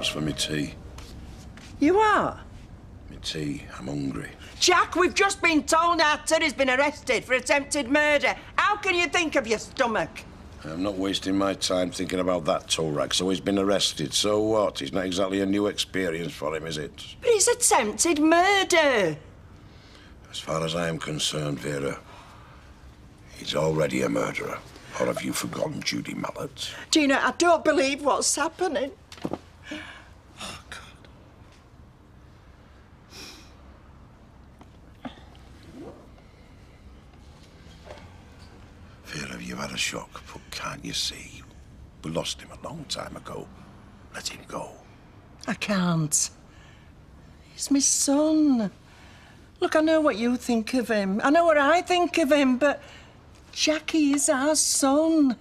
What's for me tea? You are? Me tea. I'm hungry. Jack, we've just been told our Terry's been arrested for attempted murder. How can you think of your stomach? I'm not wasting my time thinking about that toe rag. So he's been arrested. So what? It's not exactly a new experience for him, is it? But it's attempted murder. As far as I am concerned, Vera, he's already a murderer. Or have you forgotten Judy Mallet? Gina, I don't believe what's happening. Oh, God. Vera, you've had a shock, but can't you see? We lost him a long time ago. Let him go. I can't. He's my son. Look, I know what you think of him. I know what I think of him, but Jackie is our son.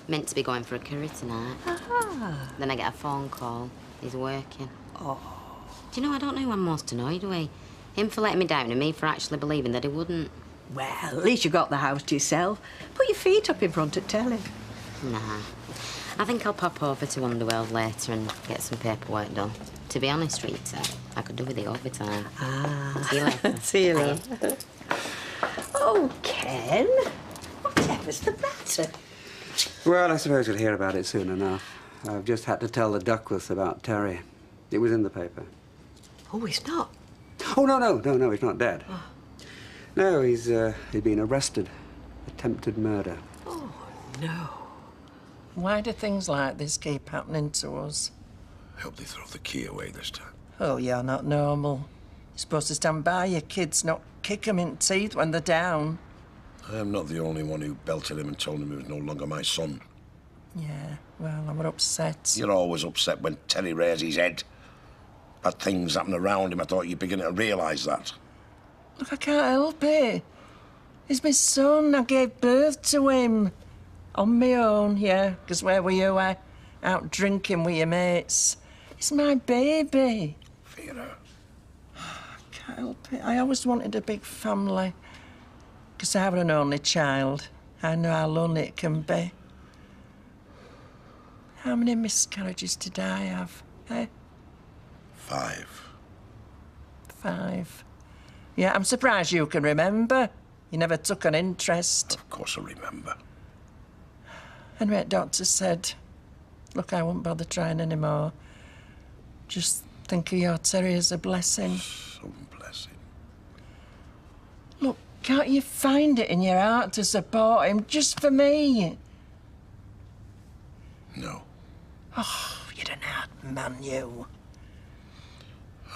Meant to be going for a curry tonight. Ah. Then I get a phone call. He's working. Oh. Do you know, I don't know who I'm most annoyed with. Him for letting me down and me for actually believing that he wouldn't. Well, at least you got the house to yourself. Put your feet up in front of telly. Nah. I think I'll pop over to Underworld later and get some paperwork done. To be honest, Rita, I could do with the overtime. Ah. See you later. See you later. Oh, Ken. Whatever's the matter? Well, I suppose you'll hear about it soon enough. I've just had to tell the Duckworths about Terry. It was in the paper. Oh, he's not. Oh, no, he's not dead. Oh. No, he's been arrested. Attempted murder. Oh, no. Why do things like this keep happening to us? I hope they throw the key away this time. Oh, you're not normal. You're supposed to stand by your kids, not kick them in teeth when they're down. I am not the only one who belted him and told him he was no longer my son. Yeah, well, I was upset. You're always upset when Terry rears his head. Bad things happen around him. I thought you'd begin to realise that. Look, I can't help it. He's my son. I gave birth to him. On my own, yeah, because where were you? Out drinking with your mates. It's my baby. Vera. I can't help it. I always wanted a big family. Because I was an only child. I know how lonely it can be. How many miscarriages did I have, eh? 5. 5. Yeah, I'm surprised you can remember. You never took an interest. Of course I remember. Henriette doctor said, look, I won't bother trying anymore. Just think of your Terry as a blessing. Some blessing. Look, can't you find it in your heart to support him just for me? No. Oh, you're an hard man, you.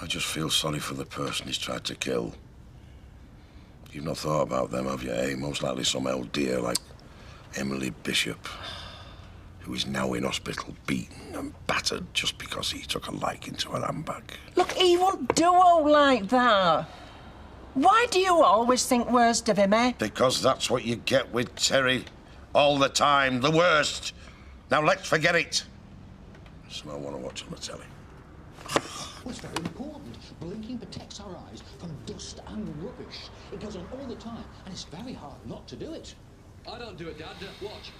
I just feel sorry for the person he's tried to kill. You've not thought about them, have you, eh? Most likely some old dear like Emily Bishop, who is now in hospital, beaten and battered just because he took a liking to her handbag. Look, he won't do all like that. Why do you always think worst of him, eh? Because that's what you get with Terry. All the time, the worst. Now let's forget it. So I want to watch on the telly. Well, it's very important. Blinking protects our eyes from dust and rubbish. It goes on all the time, and it's very hard not to do it. I don't do it, Dad. Watch.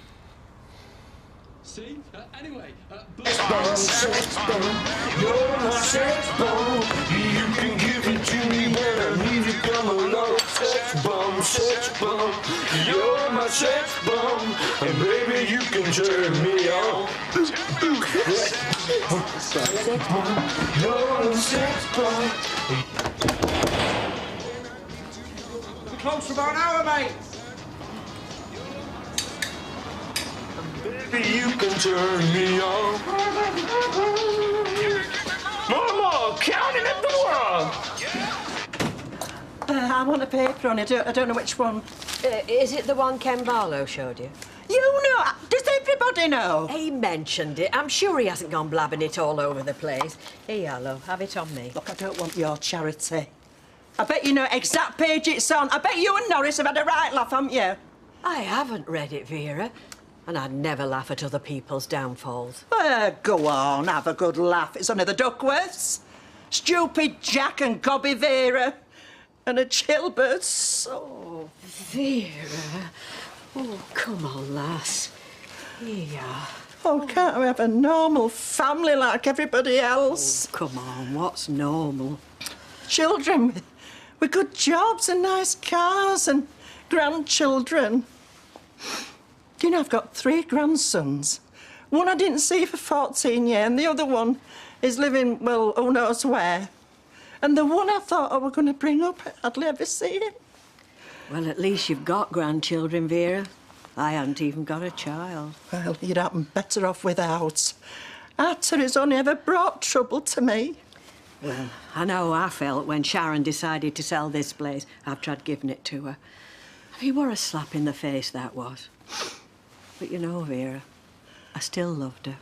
See? Anyway, Sex bomb, you're my sex bomb. You can give it to me when I need you, come along. Sex bomb, you're my sex bomb. And baby, you can turn me on. Sex bomb, you're my sex bomb. We're close for about an hour, mate. Baby, you can turn me on. Mama, counting at the world. I want a paper on it. I don't know which one. Is it the one Ken Barlow showed you? You know. Does everybody know? He mentioned it. I'm sure he hasn't gone blabbing it all over the place. Here, love, have it on me. Look, I don't want your charity. I bet you know exact page it's on. I bet you and Norris have had a right laugh, haven't you? I haven't read it, Vera. And I'd never laugh at other people's downfalls. Go on, have a good laugh. It's only the Duckworths. Stupid Jack and Gobby Vera. And a Chilberts. Oh, Vera. Oh, come on, lass. Here you are. Oh, can't we have a normal family like everybody else? Oh, come on, what's normal? Children with good jobs and nice cars and grandchildren. Do you know, I've got 3 grandsons. One I didn't see for 14 years and the other one is living, well, who knows where. And the one I thought I were going to bring up, I hardly ever see him. Well, at least you've got grandchildren, Vera. I hadn't even got a child. Well, you'd happen better off without. Arthur has only ever brought trouble to me. Well, I know how I felt when Sharon decided to sell this place after I'd given it to her. I mean, what a slap in the face that was. But you know, Vera, I still loved her.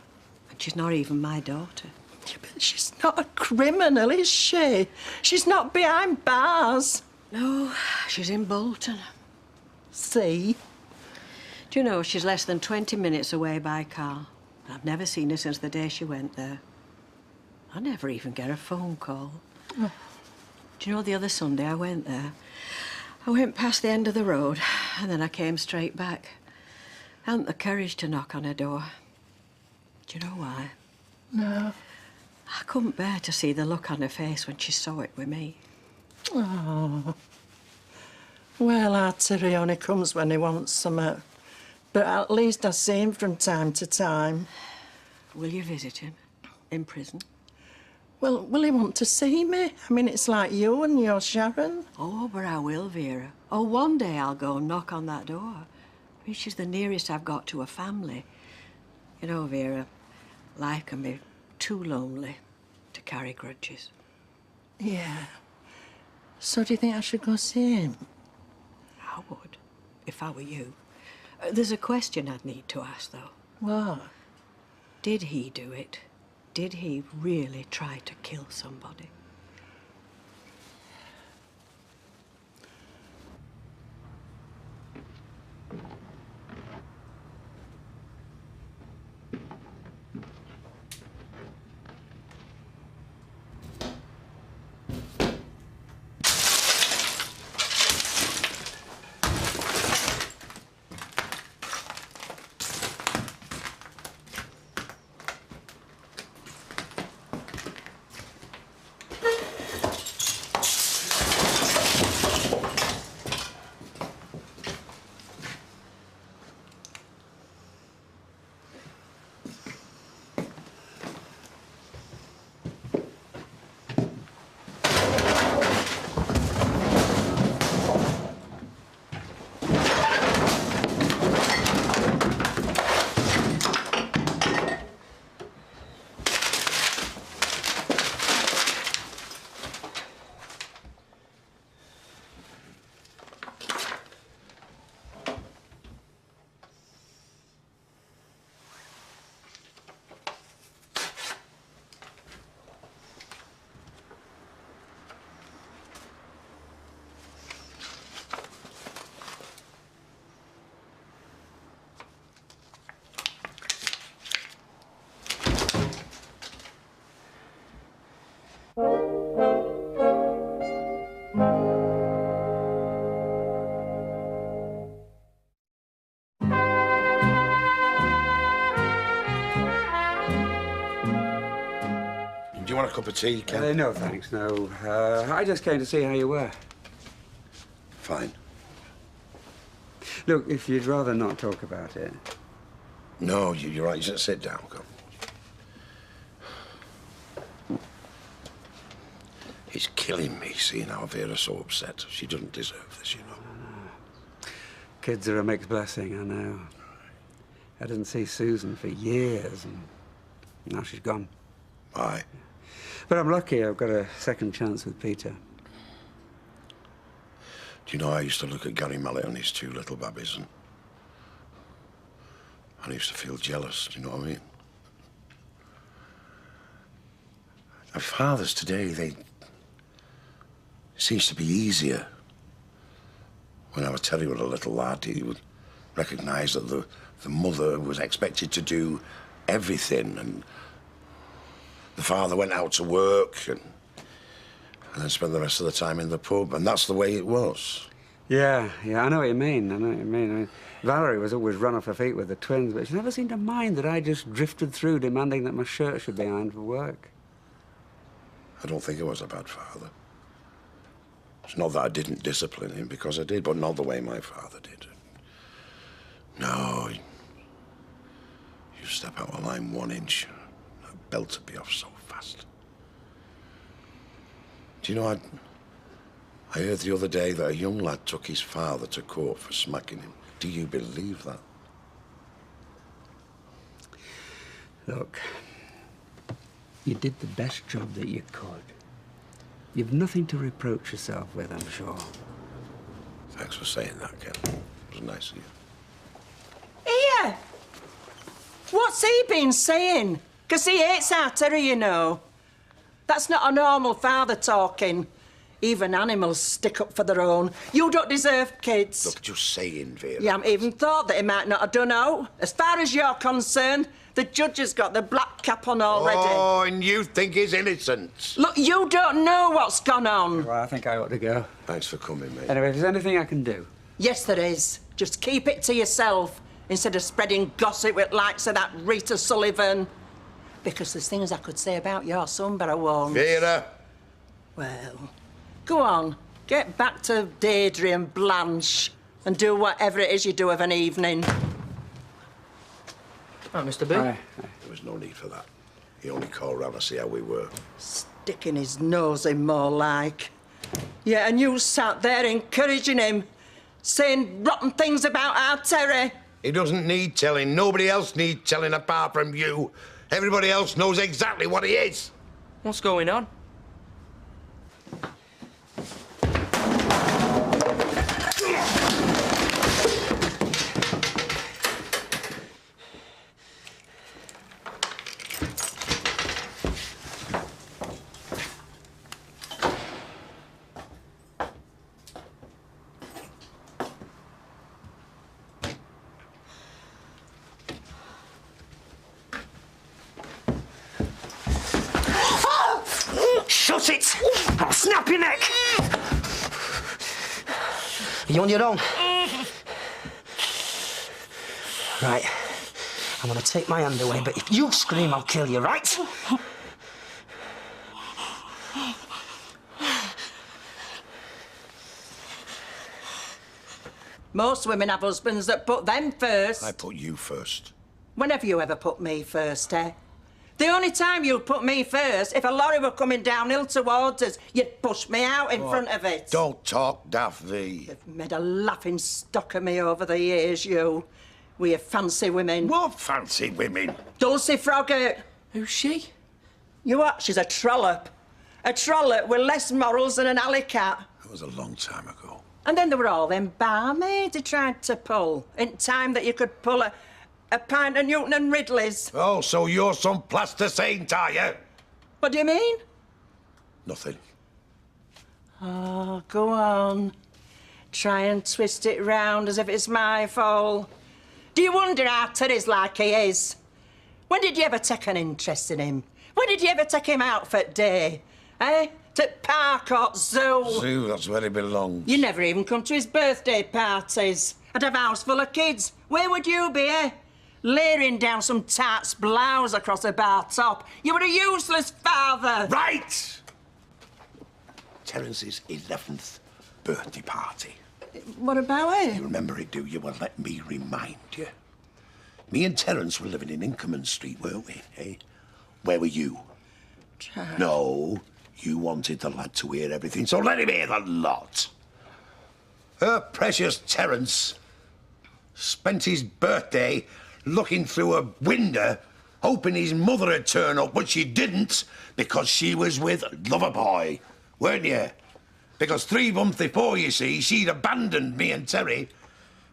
And she's not even my daughter. Yeah, but she's not a criminal, is she? She's not behind bars. No, she's in Bolton. See? Do you know, she's less than 20 minutes away by car. I've never seen her since the day she went there. I never even get a phone call. Oh. Do you know, the other Sunday I went there. I went past the end of the road, and then I came straight back. I hadn't the courage to knock on her door. Do you know why? No. I couldn't bear to see the look on her face when she saw it with me. Oh. Well, Arthur only comes when he wants something. But at least I see him from time to time. Will you visit him? In prison? Well, will he want to see me? I mean, it's like you and your Sharon. Oh, but I will, Vera. Oh, one day I'll go and knock on that door. I mean, she's the nearest I've got to a family. You know, Vera, life can be too lonely to carry grudges. Yeah. So do you think I should go see him? I would, if I were you. There's a question I'd need to ask, though. What? Did he do it? Did he really try to kill somebody? Do you want a cup of tea, Ken? No, thanks, no. I just came to see how you were. Fine. Look, if you'd rather not talk about it. No, you're right. Just sit down, come. It's killing me seeing how Vera's so upset. She doesn't deserve this, you know. Kids are a mixed blessing, I know. I didn't see Susan for years, and now she's gone. Aye. But I'm lucky I've got a second chance with Peter. Do you know, I used to look at Gary Mallet and his 2 little babbies, and I used to feel jealous, do you know what I mean? Our fathers today, it seems to be easier. When I was Terry was a little lad, he would recognise that the mother was expected to do everything, and the father went out to work and then spent the rest of the time in the pub, and that's the way it was. Yeah, I know what you mean. I mean, Valerie was always run off her feet with the twins, but she never seemed to mind that I just drifted through demanding that my shirt should be ironed for work. I don't think I was a bad father. It's not that I didn't discipline him, because I did, but not the way my father did. No, you step out of line 1 inch, that belt would be off so fast. Do you know, I heard the other day that a young lad took his father to court for smacking him. Do you believe that? Look, you did the best job that you could. You've nothing to reproach yourself with, I'm sure. Thanks for saying that, Ken. It was nice of you. Here! What's he been saying? 'Cause he hates our Terry, you know. That's not a normal father talking. Even animals stick up for their own. You don't deserve kids. Look, just saying, Vera. You haven't even thought that he might not have done out. As far as you're concerned, the judge has got the black cap on already. Oh, and you think he's innocent. Look, you don't know what's gone on. Well, I think I ought to go. Thanks for coming, mate. Anyway, if there's anything I can do. Yes, there is. Just keep it to yourself instead of spreading gossip with likes of that Rita Sullivan. Because there's things I could say about your son, but I won't. Vera! Well, go on. Get back to Deirdre and Blanche and do whatever it is you do of an evening. Oh, Mr. B. Aye. There was no need for that. He only called round to see how we were. Sticking his nose in more like. Yeah, and you sat there encouraging him, saying rotten things about our Terry. He doesn't need telling. Nobody else needs telling apart from you. Everybody else knows exactly what he is. What's going on? Shut it! I'll snap your neck! Are you on your own? Right. I'm gonna take my hand away, but if you scream, I'll kill you, right? Most women have husbands that put them first. I put you first. When have you ever put me first, eh? The only time you'd put me first, if a lorry were coming downhill towards us, you'd push me out in front of it. Don't talk, Daft V. You've made a laughing stock of me over the years, you. With your fancy women. What fancy women? Dulcie Froggatt. Who's she? You what? She's a trollop. A trollop with less morals than an alley cat. That was a long time ago. And then there were all them barmaids he tried to pull. In time that you could pull a pint of Newton and Ridley's. Oh, so you're some plaster saint, are you? What do you mean? Nothing. Oh, go on. Try and twist it round as if it's my fault. Do you wonder how Terry's like he is? When did you ever take an interest in him? When did you ever take him out for a day? Eh? To park or zoo? Zoo, that's where he belongs. You never even come to his birthday parties. I'd have a house full of kids. Where would you be, eh? Layering down some tart's blouse across a bar top. You were a useless father. Right! Terence's 11th birthday party. What about it? You remember it, do you? Well, let me remind you. Me and Terence were living in Coronation Street, weren't we, eh? Where were you? No, you wanted the lad to hear everything, so let him hear the lot. Her precious Terence spent his birthday looking through a window, hoping his mother would turn up, but she didn't, because she was with Loverboy, weren't you? Because 3 months before, you see, she'd abandoned me and Terry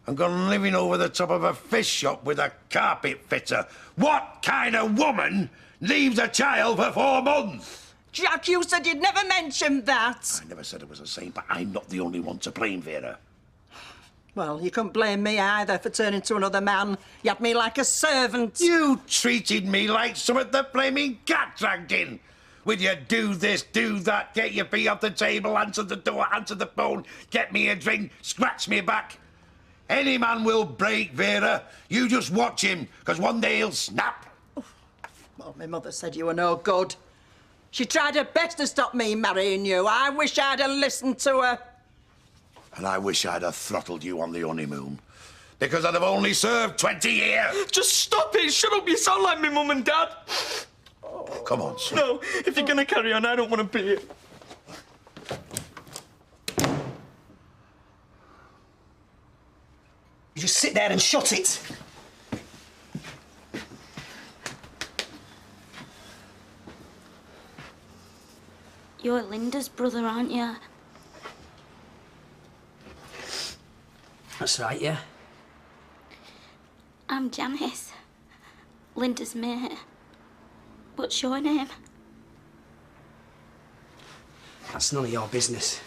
and gone living over the top of a fish shop with a carpet fitter. What kind of woman leaves a child for 4 months? Jack, you said you'd never mentioned that. I never said it was a saint, but I'm not the only one to blame, Vera. Well, you couldn't blame me either for turning to another man. You had me like a servant. You treated me like some of the flaming cat dragged in. with your do this, do that, get your feet off the table, answer the door, answer the phone, get me a drink, scratch me back. Any man will break, Vera. You just watch him, because one day he'll snap. Well, my mother said you were no good. She tried her best to stop me marrying you. I wish I'd have listened to her. And I wish I'd have throttled you on the honeymoon. Because I'd have only served 20 years. Just stop it. Shut up. You sound like my mum and dad. Come on, son. No, if you're going to carry on, I don't want to be here. You just sit there and shut it. You're Linda's brother, aren't you? That's right, yeah. I'm Janice, Linda's mate. What's your name? That's none of your business.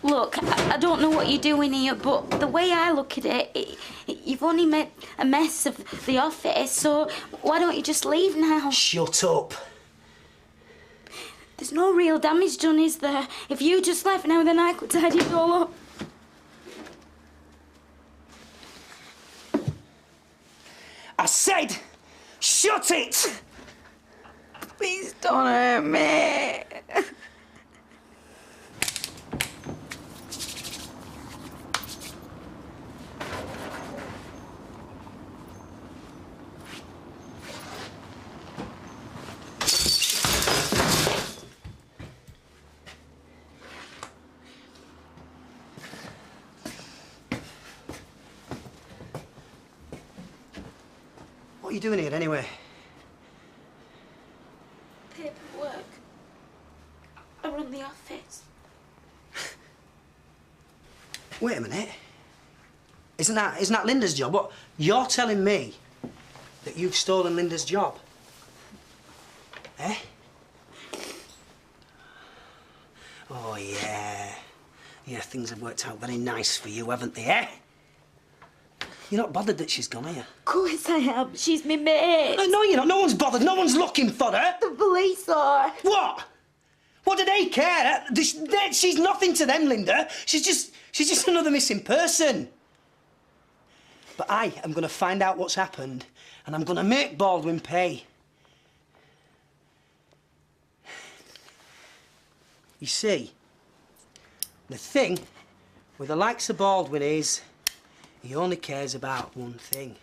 Look, I don't know what you're doing here, but the way I look at it, you've only made a mess of the office, so why don't you just leave now? Shut up. There's no real damage done, is there? If you just left now, then I could tidy it all up. I said, shut it! Please don't hurt me. What are you doing here, anyway? Paperwork. I run the office. Wait a minute. Isn't that Linda's job? What? You're telling me that you've stolen Linda's job? Eh? Oh, yeah. Yeah, things have worked out very nice for you, haven't they, eh? You're not bothered that she's gone, are you? Of course I am. She's my mate. No, you're not. No one's bothered. No one's looking for her. The police are. What? What do they care? She's nothing to them, Linda. She's just another missing person. But I am going to find out what's happened, and I'm going to make Baldwin pay. You see, the thing with the likes of Baldwin is he only cares about one thing.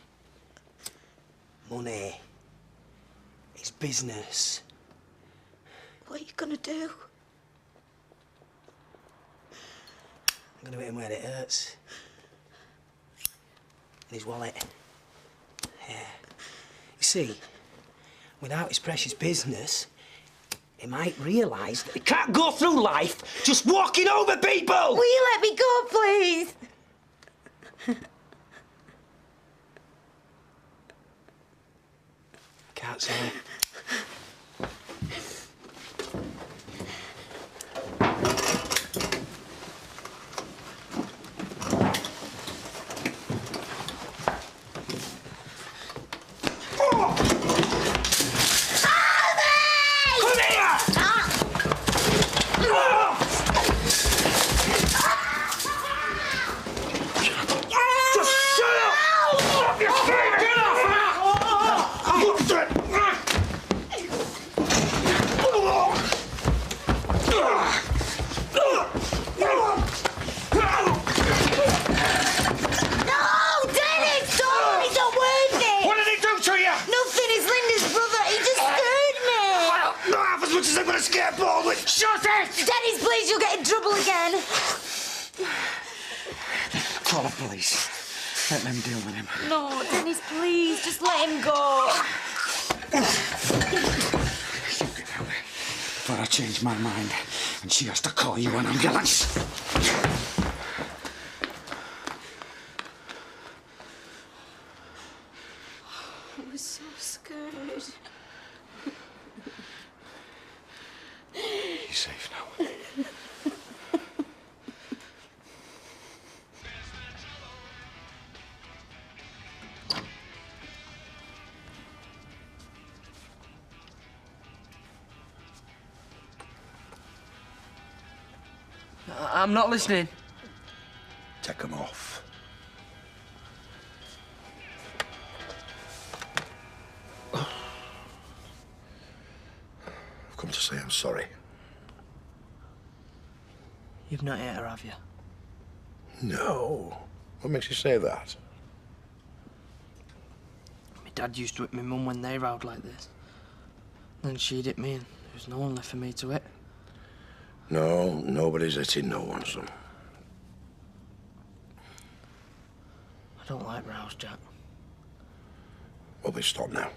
Money. It's business. What are you gonna do? I'm gonna hit him where it hurts. In his wallet. Yeah. You see, without his precious business, he might realise that he can't go through life just walking over people! Will you let me go, please? Can't say. Shut it! Dennis, please, you'll get in trouble again. Call the police. Let them deal with him. No, Dennis, please, just let him go. You get out there. Before I change my mind and she has to call you an ambulance. I was so scared. He's safe now. I'm not listening. Take them off. I've come to say I'm sorry. You've not hit her, have you? No. What makes you say that? My dad used to hit my mum when they rowed like this. Then she'd hit me and there was no one left for me to hit. No, nobody's hitting no one, son. I don't like rows, Jack. Well, we stop now.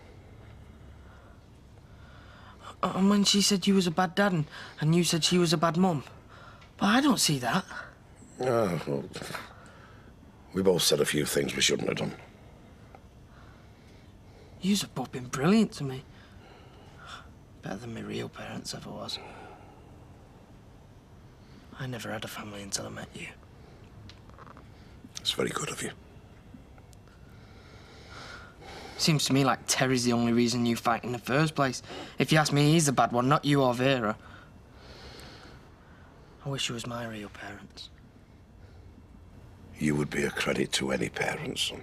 And when she said you was a bad dad and you said she was a bad mum. But I don't see that. Oh, well, we both said a few things we shouldn't have done. You've both been brilliant to me. Better than my real parents ever was. I never had a family until I met you. It's very good of you. Seems to me like Terry's the only reason you fight in the first place. If you ask me, he's the bad one, not you or Vera. I wish you was my real parents. You would be a credit to any parent, son.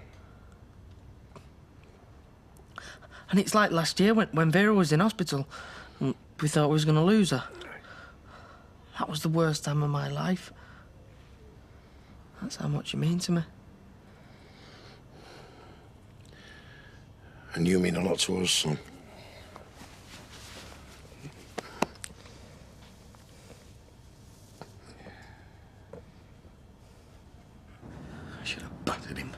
And it's like last year when Vera was in hospital and we thought we was going to lose her. That was the worst time of my life. That's how much you mean to me. And you mean a lot to us, son. I should have battered him.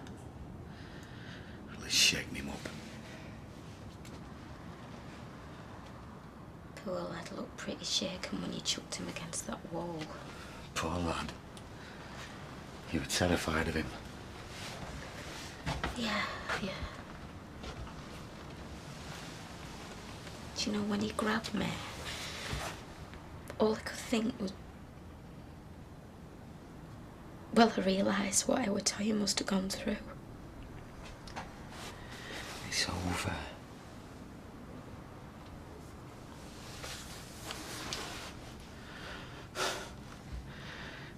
At least shaken him up. Poor lad looked pretty shaken when you chucked him against that wall. Poor lad. You were terrified of him. Yeah. Do you know, when he grabbed me, all I could think was... Well, I realised what our Toya must have gone through. It's over.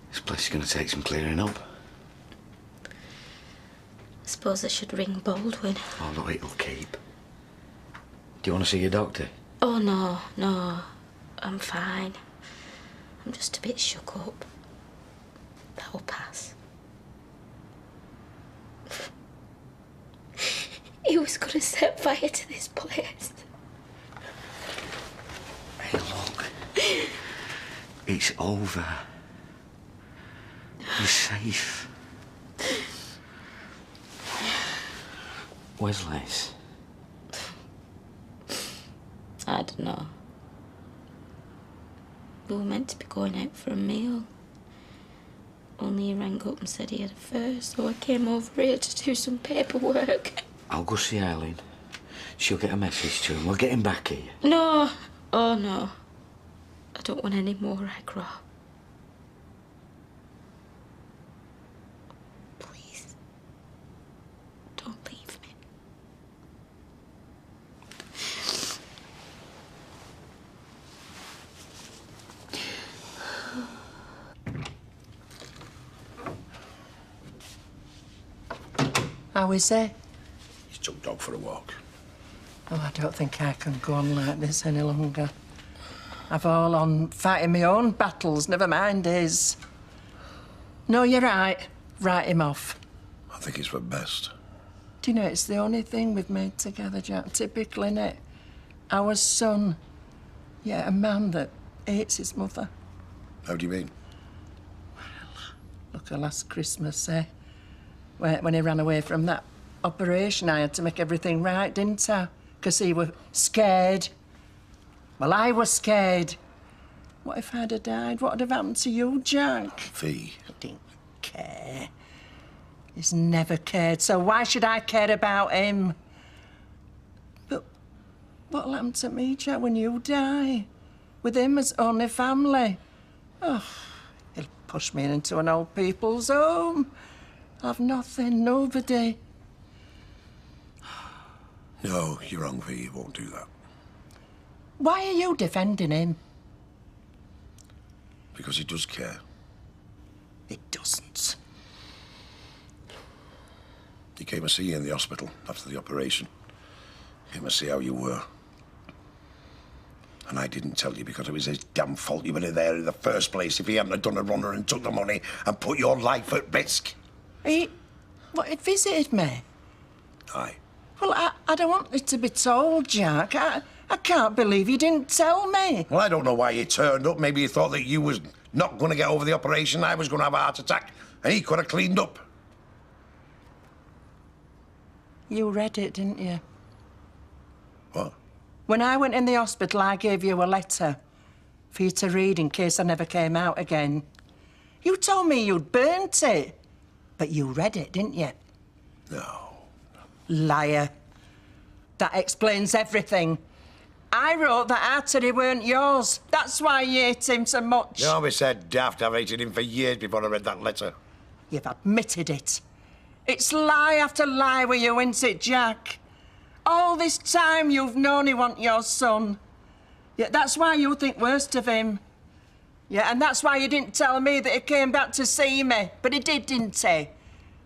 This place is going to take some clearing up. I suppose I should ring Baldwin. Oh, no, it'll keep. Do you want to see your doctor? Oh, no. I'm fine. I'm just a bit shook up. That'll pass. He was going to set fire to this place. Hey, look. It's over. You're safe. Where's Les? I don't know. We were meant to be going out for a meal. Only he rang up and said he had a first, so I came over here to do some paperwork. I'll go see Eileen. She'll get a message to him. We'll get him back here. No. Oh, no. I don't want any more aggro. Please. Don't leave me. How is he? He's took dog for a walk. Oh, I don't think I can go on like this any longer. I've all on fighting my own battles, never mind his. No, you're right. Write him off. I think it's for best. Do you know, it's the only thing we've made together, Jack. Typical, innit? Our son. Yeah, a man that hates his mother. How do you mean? Look at last Christmas, when he ran away from that operation, I had to make everything right, didn't I? Because he was scared. Well, I was scared. What if I'd have died? What would have happened to you, Jack? Fee. He didn't care. He's never cared, so why should I care about him? But what'll happen to me, Jack, when you die? With him as only family? Oh, he'll push me into an old people's home. I'll have nothing, nobody. No, you're wrong, V. You won't do that. Why are you defending him? Because he does care. He came to see you in the hospital after the operation. Came to see how you were. And I didn't tell you because it was his damn fault you were there in the first place if he hadn't done a runner and took the money and put your life at risk. He visited me? Aye. Well, I don't want it to be told, Jack. I can't believe you didn't tell me. Well, I don't know why you turned up. Maybe you thought that you was not going to get over the operation. I was going to have a heart attack. And he could have cleaned up. You read it, didn't you? What? When I went in the hospital, I gave you a letter for you to read in case I never came out again. You told me you'd burnt it, but you read it, didn't you? No. Liar. That explains everything. I wrote that Artery weren't yours. That's why you hate him so much. You always said daft. I've hated him for years before I read that letter. You've admitted it. It's lie after lie with you, isn't it, Jack? All this time you've known he wasn't your son. Yeah, that's why you think worst of him. Yeah, and that's why you didn't tell me that he came back to see me. But he did, didn't he?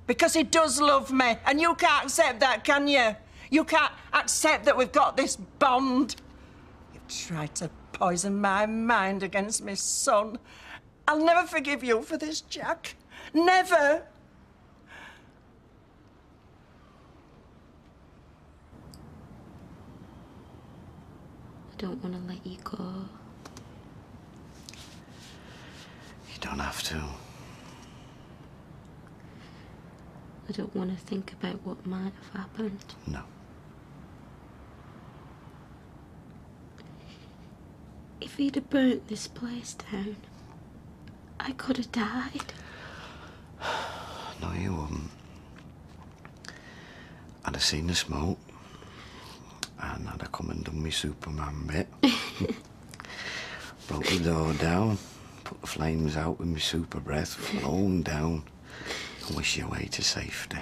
Because he does love me, and you can't accept that, can you? You can't accept that we've got this bond. You've tried to poison my mind against my son. I'll never forgive you for this, Jack. Never. I don't want to let you go. You don't have to. I don't want to think about what might have happened. No. If he'd have burnt this place down, I could have died. No, you wouldn't. I'd have seen the smoke, and I'd have come and done me Superman bit. Broke the door down, put the flames out with me super breath, flown down, and wish your way to safety.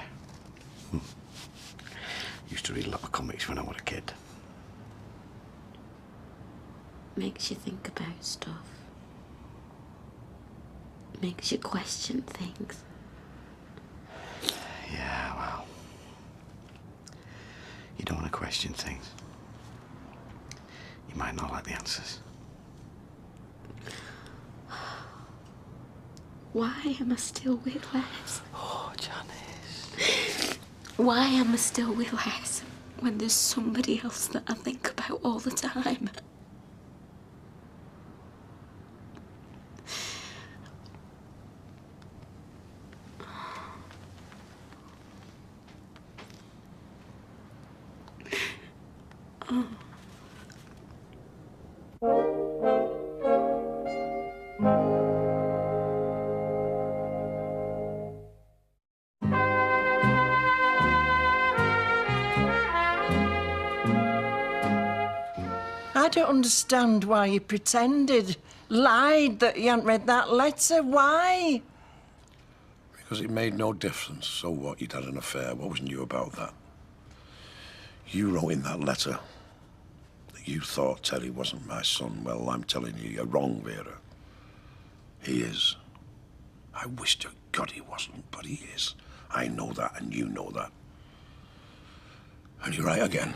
Used to read a lot of comics when I was a kid. Makes you think about stuff. Makes you question things. Yeah, well, you don't want to question things. You might not like the answers. Why am I still with Les? Oh, Janice. Why am I still with Les when there's somebody else that I think about all the time? I don't understand why you pretended, lied that you hadn't read that letter. Why? Because it made no difference. So what? You'd had an affair. What was new about that? You wrote in that letter that you thought Terry wasn't my son. Well, I'm telling you, you're wrong, Vera. He is. I wish to God he wasn't, but he is. I know that, and you know that. And you're right again.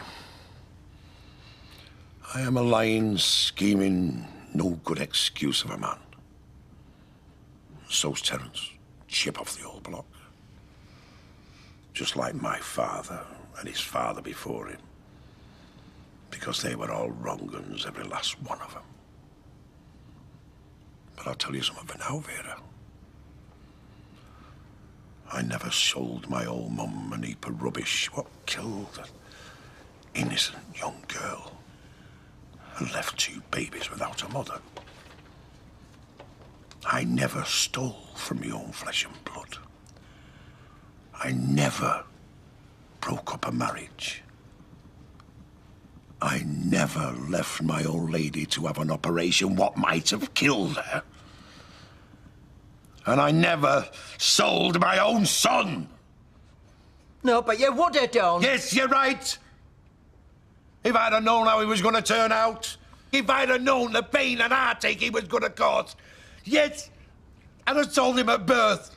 I am a lying, scheming, no good excuse of a man. So's Terence. Chip off the old block. Just like my father and his father before him. Because they were all wrong uns, every last one of them. But I'll tell you something for now, Vera. I never sold my old mum an heap of rubbish. What killed an innocent young girl and left 2 babies without a mother. I never stole from my own flesh and blood. I never broke up a marriage. I never left my old lady to have an operation what might have killed her. And I never sold my own son. No, but you would have done. Yes, you're right. If I'd have known how he was going to turn out, if I'd have known the pain and heartache he was going to cause, yes, I'd have told him at birth.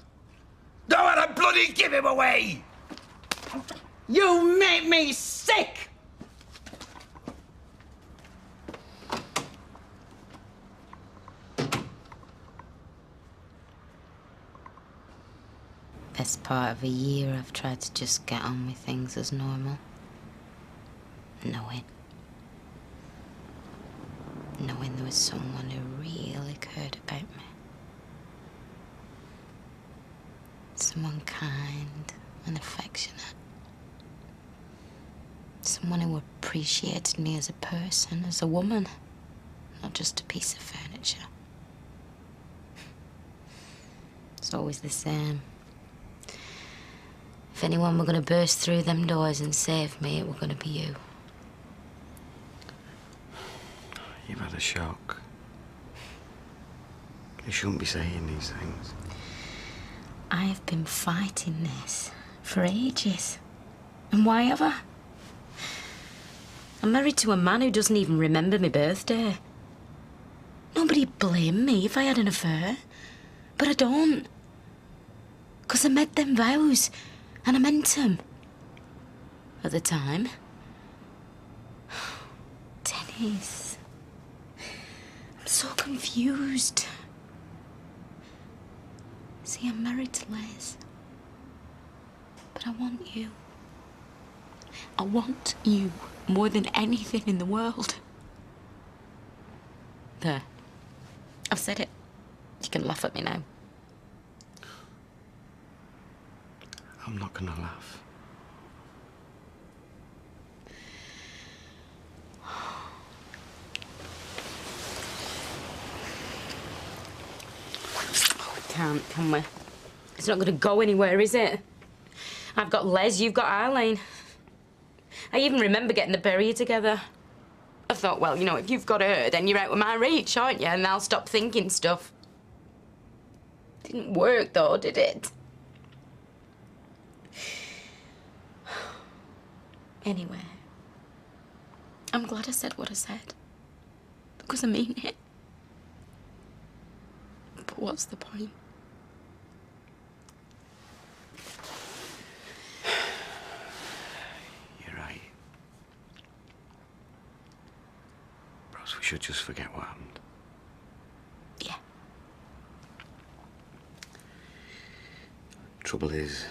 No, I'd have bloody give him away. You make me sick! Best part of a year I've tried to just get on with things as normal. Knowing there was someone who really cared about me. Someone kind and affectionate. Someone who appreciated me as a person, as a woman, not just a piece of furniture. It's always the same. If anyone were going to burst through them doors and save me, it were going to be you. You've had a shock. You shouldn't be saying these things. I have been fighting this for ages. And why have I? I'm married to a man who doesn't even remember my birthday. Nobody'd blame me if I had an affair. But I don't. 'Cause I made them vows. And I meant them. At the time. Dennis. I'm so confused. See, I'm married to Les. But I want you. I want you more than anything in the world. There. I've said it. You can laugh at me now. I'm not gonna laugh. We can't, can we? It's not gonna go anywhere, is it? I've got Les, you've got Eileen. I even remember getting the pair of you together. I thought, well, you know, if you've got her, then you're out of my reach, aren't you? And I'll stop thinking stuff. Didn't work, though, did it? Anyway, I'm glad I said what I said. Because I mean it. But what's the point? You're right. Perhaps we should just forget what happened. Yeah. Trouble is,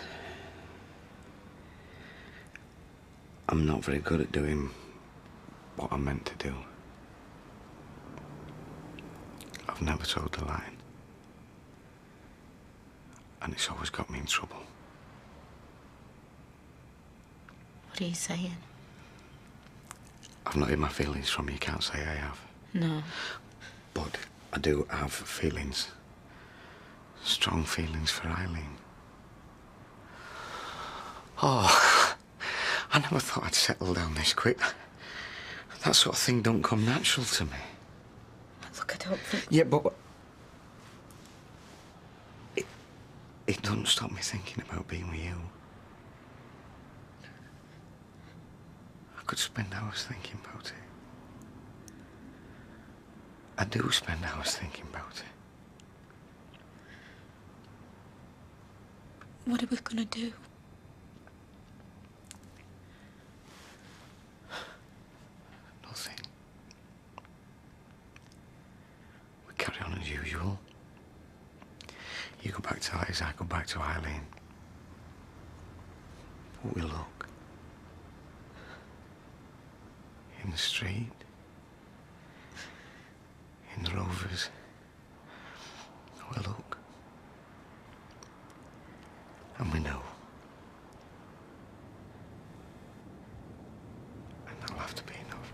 I'm not very good at doing what I'm meant to do. I've never told the line. And it's always got me in trouble. What are you saying? I've not hid my feelings from you, can't say I have. No. But I do have feelings. Strong feelings for Eileen. Oh, I never thought I'd settle down this quick. That sort of thing don't come natural to me. Look, I don't think... Yeah, but... It doesn't stop me thinking about being with you. I could spend hours thinking about it. I do spend hours thinking about it. What are we gonna do? Nothing. We carry on as usual. You go back to Liz, I go back to Eileen. But we look. In the street. In the Rovers. We look. And we know. And that'll have to be enough.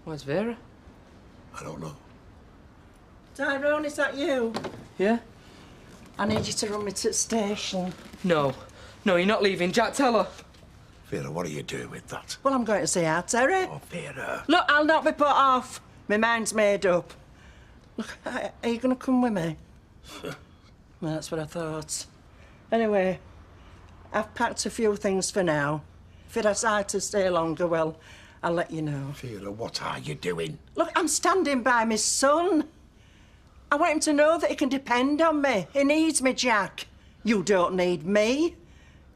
Where's Vera? I don't know. Tyrone, is that you? Yeah? I need you to run me to the station. No. No, you're not leaving. Jack, tell her. Vera, what are you doing with that? Well, I'm going to see her, Terry. Oh, Vera. Look, I'll not be put off. My mind's made up. Look, are you going to come with me? Well, that's what I thought. Anyway, I've packed a few things for now. If I decide to stay longer, well, I'll let you know. Vera, what are you doing? Look, I'm standing by my son. I want him to know that he can depend on me. He needs me, Jack. You don't need me.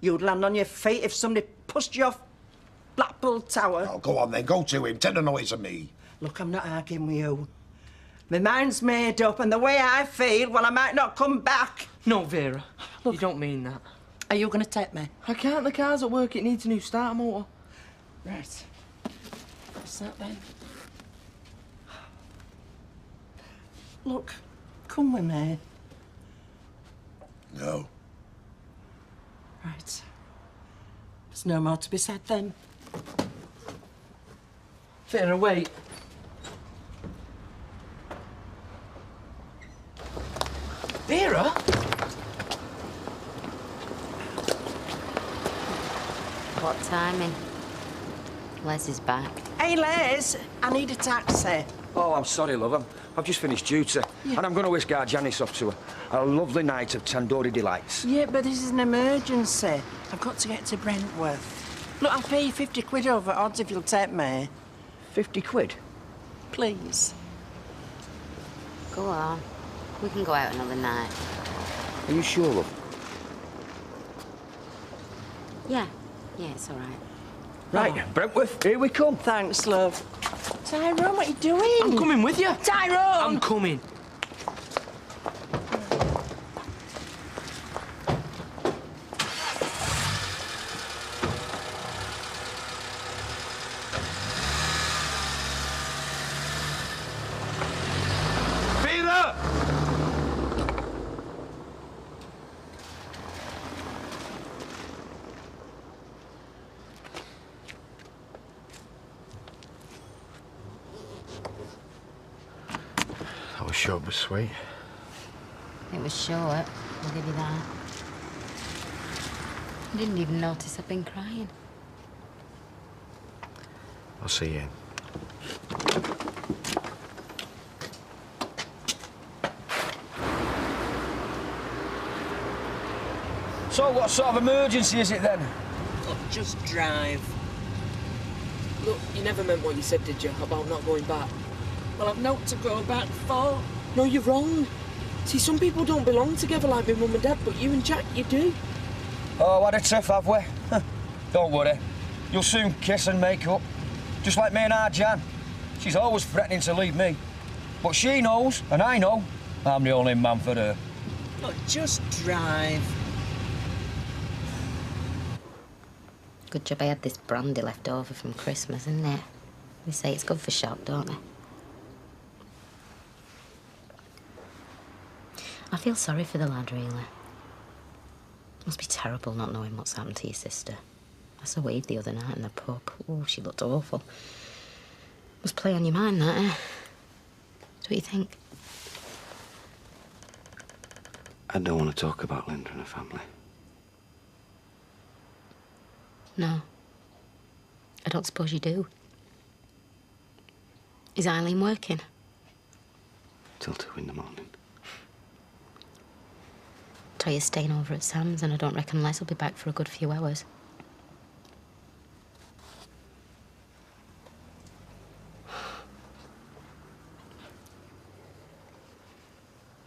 You'd land on your feet if somebody pushed you off Blackpool Tower. Oh, go on then, go to him. Take the notice of me. Look, I'm not arguing with you. My mind's made up, and the way I feel, well, I might not come back. No, Vera. Look, you don't mean that. Are you going to take me? I can't. The car's at work. It needs a new starter motor. Right. What's that then? Look, come with me. No. Right. There's no more to be said then. Vera, wait. Vera? What timing? Les is back. Hey, Les, I need a taxi. Oh, I'm sorry, love. I've just finished duty. Yeah. And I'm going to escort Janice off to a lovely night of tandoori delights. Yeah, but this is an emergency. I've got to get to Brentworth. Look, I'll pay you 50 quid over odds if you'll take me. 50 quid? Please. Go on. We can go out another night. Are you sure, love? Yeah. Yeah, it's all right. Right, Brentworth, here we come. Thanks, love. Tyrone, what are you doing? I'm coming with you. Tyrone! I'm coming. Vera! That was short but sweet. It was short, I'll give you that. I didn't even notice I've been crying. I'll see you in. So what sort of emergency is it then? Look, just drive. Look, you never meant what you said, did you, about not going back? Well, I've not to go back for. No, you're wrong. See, some people don't belong together like my mum and dad, but you and Jack, you do. Oh, what a tiff, have we? Don't worry. You'll soon kiss and make up. Just like me and our Jan. She's always threatening to leave me. But she knows, and I know, I'm the only man for her. Look, just drive. Good job I had this brandy left over from Christmas, isn't it? They say it's good for shock, don't they? I feel sorry for the lad, really. Must be terrible not knowing what's happened to your sister. I saw Eve the other night in the pub. Oh, she looked awful. Must play on your mind, that, eh? What do you think? I don't want to talk about Linda and her family. No. I don't suppose you do. Is Eileen working? Till 2 in the morning. Toya's staying over at Sam's, and I don't reckon Les will be back for a good few hours.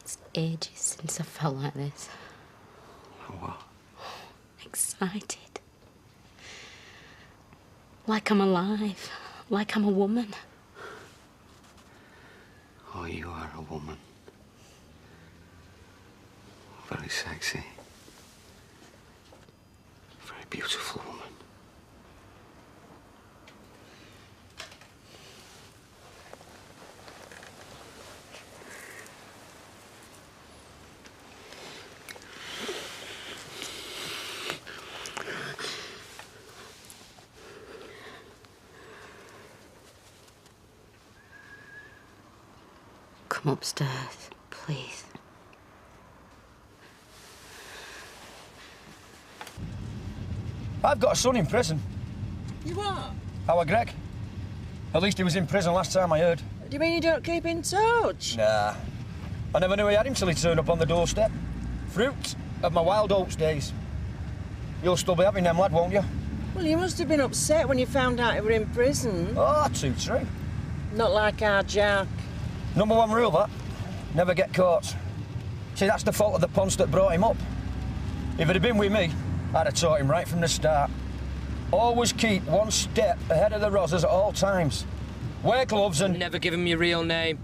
It's ages since I felt like this. What? Excited. Like I'm alive. Like I'm a woman. Oh, you are a woman. Very sexy. Very beautiful woman. Come upstairs, please. I've got a son in prison. You are? Our Greg. At least he was in prison last time I heard. Do you mean you don't keep in touch? Nah. I never knew he had him till he turned up on the doorstep. Fruit of my wild oats days. You'll still be having them, lad, won't you? Well, you must have been upset when you found out you were in prison. Oh, too true. Not like our Jack. Number one rule, that. Never get caught. See, that's the fault of the punts that brought him up. If it had been with me, I'd have taught him right from the start. Always keep one step ahead of the rozzers at all times. Wear gloves and... Never give him your real name.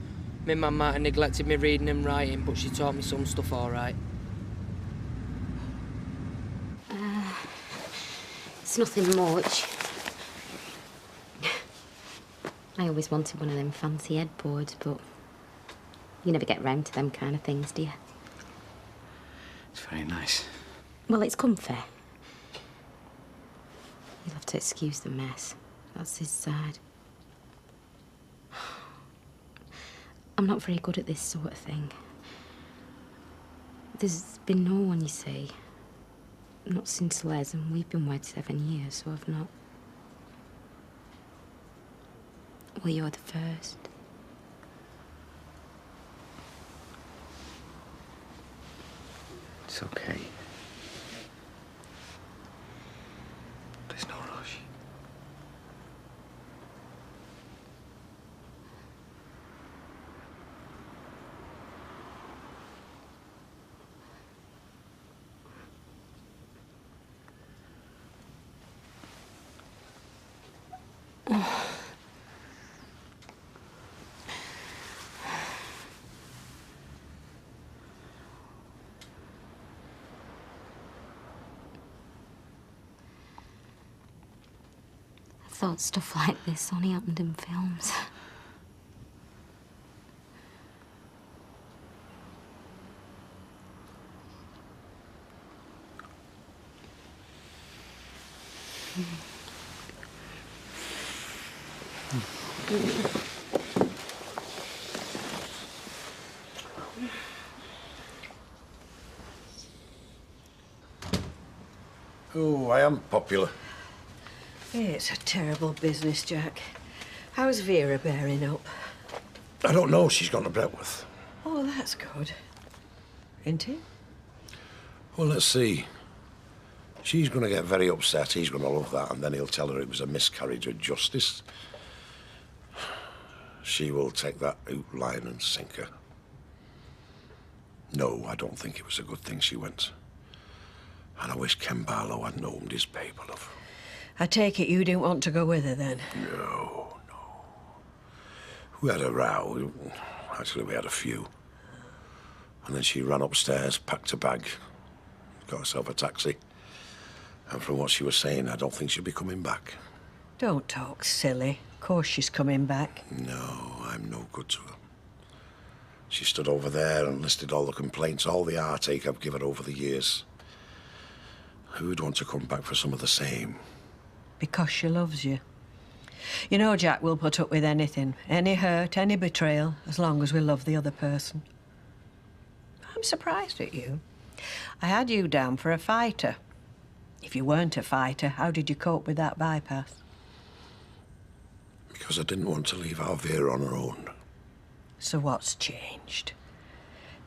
My mum might have neglected me reading and writing, but she taught me some stuff all right. It's nothing much. I always wanted one of them fancy headboards, but you never get round to them kind of things, do you? It's very nice. Well, it's comfy. You'll have to excuse the mess. That's his side. I'm not very good at this sort of thing. There's been no one, you see. Not since Les, and we've been wed 7 years, so I've not... Well, you're the first. It's okay. There's no rush. I thought stuff like this only happened in films. Oh, I am popular. It's a terrible business, Jack. How's Vera bearing up? I don't know. She's gone to Brentworth. Oh, that's good. Isn't it? Well, let's see. She's going to get very upset. He's going to love that, and then he'll tell her it was a miscarriage of justice. She will take that hook, line, and sinker. No, I don't think it was a good thing she went. And I wish Ken Barlow hadn't owned his paper, love. I take it you didn't want to go with her, then? No. We had a row. Actually, we had a few. And then she ran upstairs, packed her bag, got herself a taxi. And from what she was saying, I don't think she'll be coming back. Don't talk silly. Of course she's coming back. No, I'm no good to her. She stood over there and listed all the complaints, all the heartache I've given over the years. Who would want to come back for some of the same? Because she loves you. You know, Jack will put up with anything, any hurt, any betrayal, as long as we love the other person. I'm surprised at you. I had you down for a fighter. If you weren't a fighter, how did you cope with that bypass? Because I didn't want to leave our Vera on her own. So what's changed?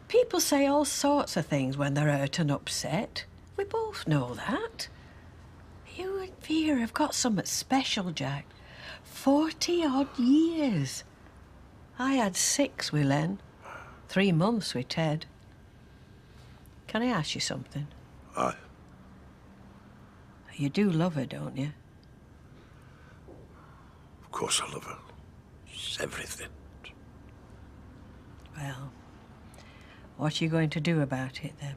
People say all sorts of things when they're hurt and upset. We both know that. You and Vera have got something special, Jack. 40-odd years. I had 6 with Len, 3 months with Ted. Can I ask you something? Aye. You do love her, don't you? Of course I love her. She's everything. Well, what are you going to do about it, then?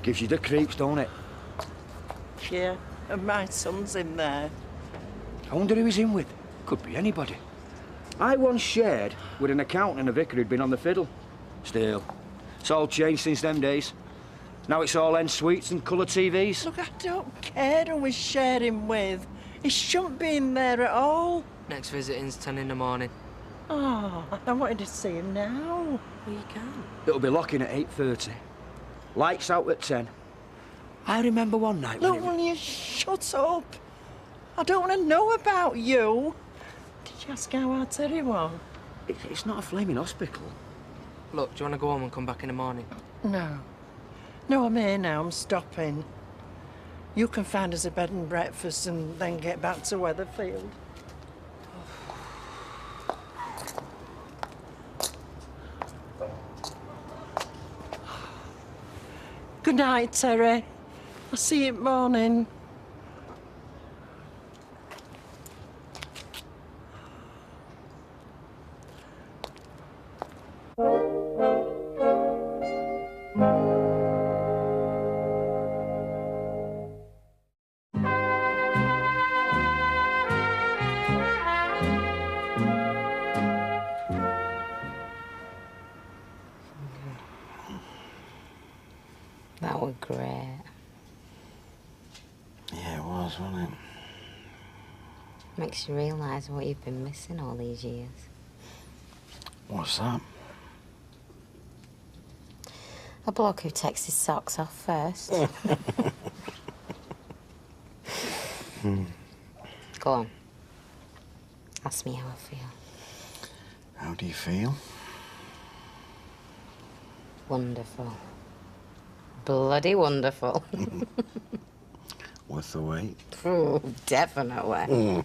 Gives you the creeps, don't it? Yeah, and my son's in there. I wonder who he's in with. Could be anybody. I once shared with an accountant and a vicar who'd been on the fiddle. Still, it's all changed since them days. Now it's all end suites and colour TVs. Look, I don't care who we're sharing with. He shouldn't be in there at all. Next visiting's 10 in the morning. Oh, I wanted to see him now. Well, you can. It'll be locking at 8:30. Lights out at 10. I remember one night when Look, will you shut up? I don't want to know about you. Did you ask how hard Terry was? It's not a flaming hospital. Look, do you want to go home and come back in the morning? No. No, I'm here now. I'm stopping. You can find us a bed and breakfast and then get back to Weatherfield. Good night, Terry. I'll see you in the morning. That was great. Yeah, it was, wasn't it? Makes you realise what you've been missing all these years. What's that? A bloke who takes his socks off first. Go on. Ask me how I feel. How do you feel? Wonderful. Bloody wonderful. Worth the wait? Oh, definitely.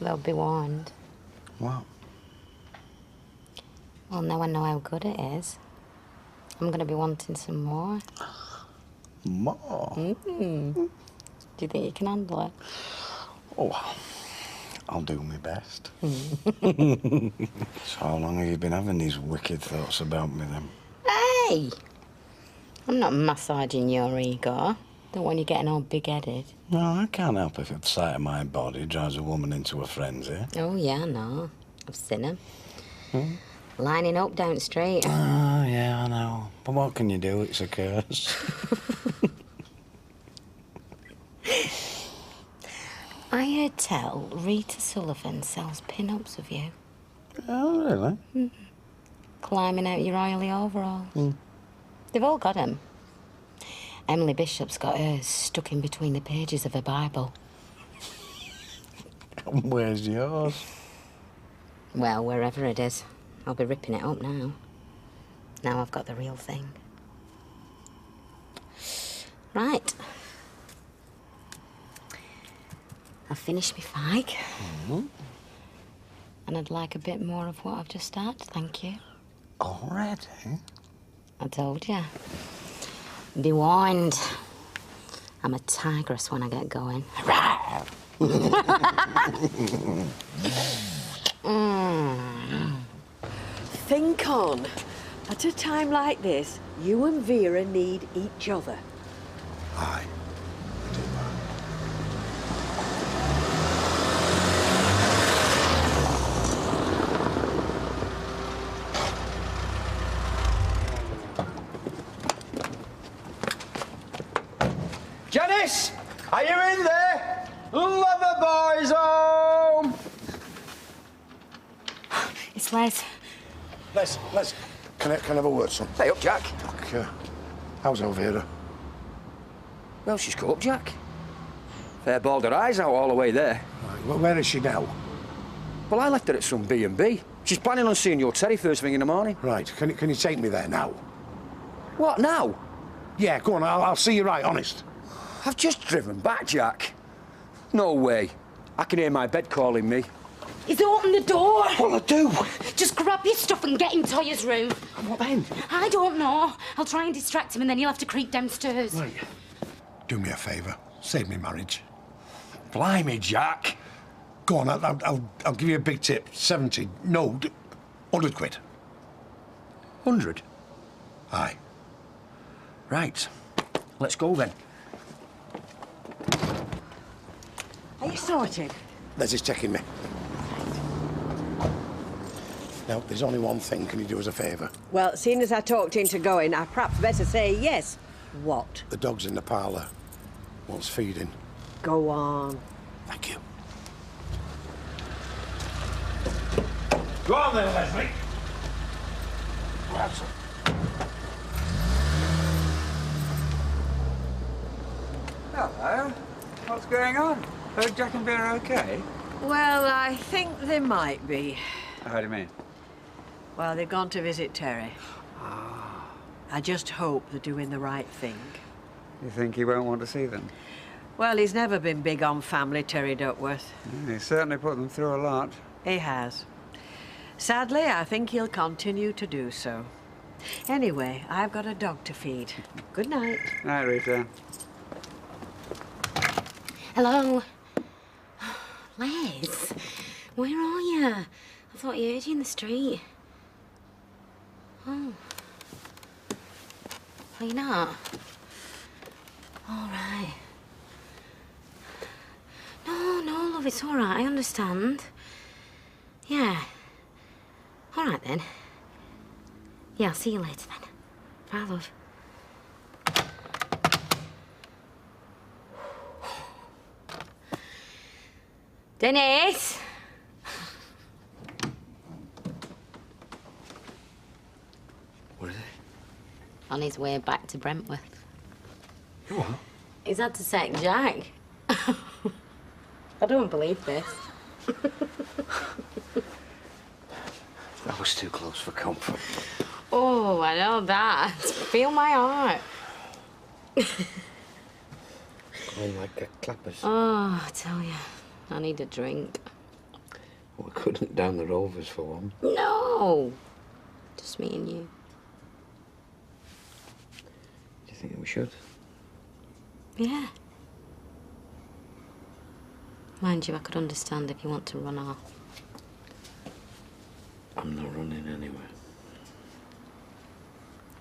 They'll be warned. What? Well, now I know how good it is. I'm going to be wanting some more. More? Do you think you can handle it? Oh, well, I'll do my best. So how long have you been having these wicked thoughts about me, then? Hey! I'm not massaging your ego. Don't want you getting all big-headed. No, I can't help if the sight of my body drives a woman into a frenzy. Oh, yeah, I know. I've seen them. Lining up down the street. Oh, yeah, I know. But what can you do? It's a curse. I heard tell Rita Sullivan sells pin-ups of you. Oh, really? Climbing out your oily overalls. They've all got 'em. Emily Bishop's got hers stuck in between the pages of her Bible. And where's yours? Well, wherever it is. I'll be ripping it up now. Now I've got the real thing. Right. I've finished my fag. And I'd like a bit more of what I've just had, thank you. Already? I told you. Be warned. I'm a tigress when I get going. Think on. At a time like this, you and Vera need each other. Aye. Janice! Are you in there? Lover boys home! It's Les. Les, can I have a word, son? Hey up, Jack. Look, how's Elvira? Well, she's caught up, Jack. Fair balled her eyes out all the way there. Right, well, where is she now? Well, I left her at some B&B. She's planning on seeing your Terry first thing in the morning. Right, can you take me there now? What, now? Yeah, go on, I'll see you right, honest. I've just driven back, Jack. No way. I can hear my bed calling me. He's opened the door. What'll I do? Just grab your stuff and get in Toya's room. What then? I don't know. I'll try and distract him and then you'll have to creep downstairs. Right. Do me a favour. Save me marriage. Blimey, Jack. Go on, I'll give you a big tip. 70. No, 100 quid. 100? Aye. Right. Let's go then. Are you sorted? Les is checking me. Now, there's only one thing. Can you do us a favour? Well, seeing as I talked into going, I perhaps better say yes. What? The dog's in the parlour. Wants feeding. Go on. Thank you. Go on then, Leslie. Hello. What's going on? Are Jack and Vera okay? Well, I think they might be. How do you mean? Well, they've gone to visit Terry. I just hope they're doing the right thing. You think he won't want to see them? Well, he's never been big on family, Terry Duckworth. Yeah, he certainly put them through a lot. He has. Sadly, I think he'll continue to do so. Anyway, I've got a dog to feed. Good night. Night, Rita. Hello. Les, where are you? I thought you heard you in the street. Oh. Are you not? All right. No, love, it's all right. I understand. Yeah. All right, then. Yeah, I'll see you later, then. Bye, love. Dennis! What is it? On his way back to Brentworth. What? He's had to sack Jack. I don't believe this. That was too close for comfort. Oh, I know that. Feel my heart. Going like a clappers. Oh, I tell you, I need a drink. We couldn't down the Rovers for one. No! Just me and you. Do you think we should? Yeah. Mind you, I could understand if you want to run off. I'm not running anywhere.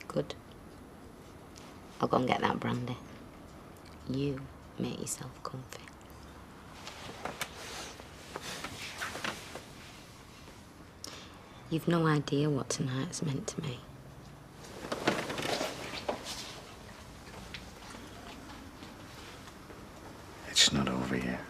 Good. I'll go and get that brandy. You make yourself comfy. You've no idea what tonight's meant to me. It's not over yet.